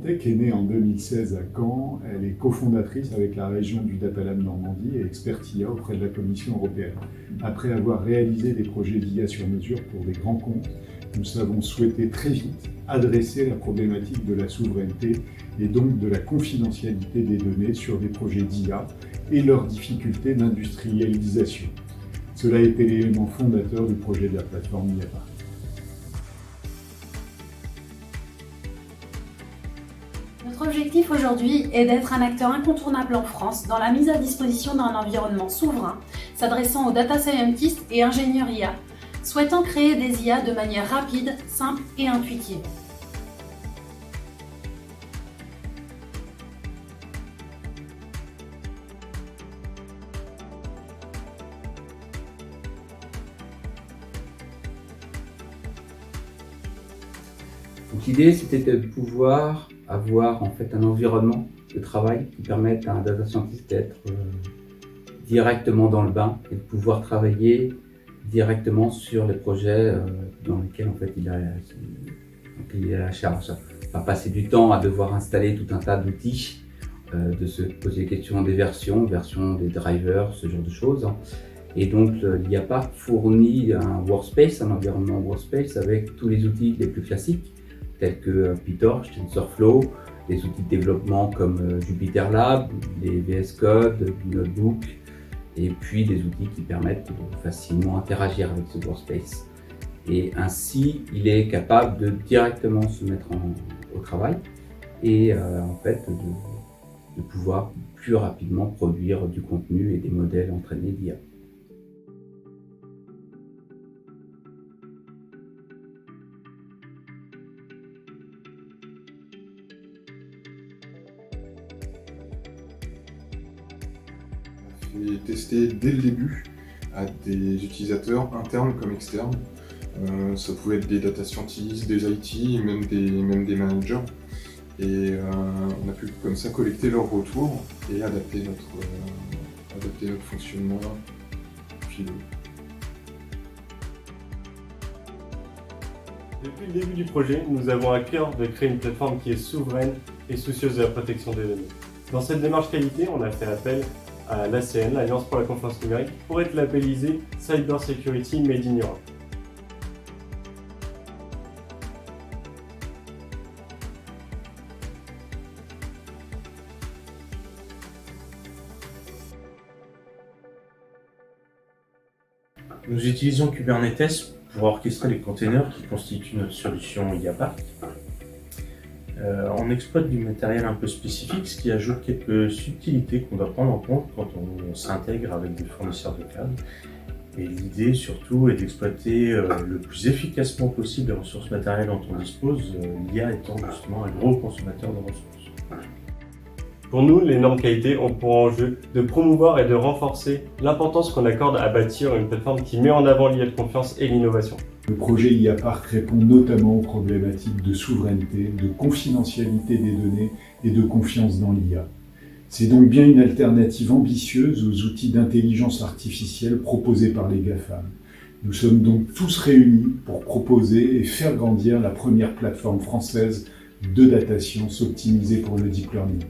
Tech est née en 2016 à Caen. Elle est cofondatrice avec la région du Data Lab Normandie et experte IA auprès de la Commission européenne. Après avoir réalisé des projets d'IA sur mesure pour des grands comptes, nous avons souhaité très vite adresser la problématique de la souveraineté et donc de la confidentialité des données sur des projets d'IA et leurs difficultés d'industrialisation. Cela a été l'élément fondateur du projet de la plateforme IAPark. Notre objectif aujourd'hui est d'être un acteur incontournable en France dans la mise à disposition d'un environnement souverain s'adressant aux data scientists et ingénieurs IA, souhaitant créer des IA de manière rapide, simple et intuitive. Donc l'idée, c'était de pouvoir avoir en fait un environnement de travail qui permette à un data scientist d'être directement dans le bain et de pouvoir travailler directement sur les projets dans lesquels en fait il a la charge. Pas passer du temps à devoir installer tout un tas d'outils, de se poser des questions des versions des drivers, ce genre de choses. Et donc l'IAPark fournit un workspace, un environnement workspace avec tous les outils les plus classiques tels que PyTorch, TensorFlow, des outils de développement comme JupyterLab, les VS Code, Notebook, et puis des outils qui permettent de facilement interagir avec ce workspace. Et ainsi, il est capable de directement se mettre au travail et en fait de pouvoir plus rapidement produire du contenu et des modèles entraînés d'IA. Et testé dès le début à des utilisateurs internes comme externes. Ça pouvait être des data scientists, des IT, même des managers. Et on a pu comme ça collecter leurs retours et adapter notre fonctionnement philo. Depuis le début du projet, nous avons à cœur de créer une plateforme qui est souveraine et soucieuse de la protection des données. Dans cette démarche qualité, on a fait appel à l'ACN, l'Alliance pour la confiance numérique, pour être labellisé Cyber Security Made in Europe. Nous utilisons Kubernetes pour orchestrer les containers qui constituent notre solution IAPark. On exploite du matériel un peu spécifique, ce qui ajoute quelques subtilités qu'on doit prendre en compte quand on s'intègre avec des fournisseurs de câbles. Et l'idée surtout est d'exploiter le plus efficacement possible les ressources matérielles dont on dispose, l'IA étant justement un gros consommateur de ressources. Pour nous, les normes qualité ont pour enjeu de promouvoir et de renforcer l'importance qu'on accorde à bâtir une plateforme qui met en avant l'IA de confiance et l'innovation. Le projet IAPark répond notamment aux problématiques de souveraineté, de confidentialité des données et de confiance dans l'IA. C'est donc bien une alternative ambitieuse aux outils d'intelligence artificielle proposés par les GAFAM. Nous sommes donc tous réunis pour proposer et faire grandir la première plateforme française de data science optimisée pour le deep learning.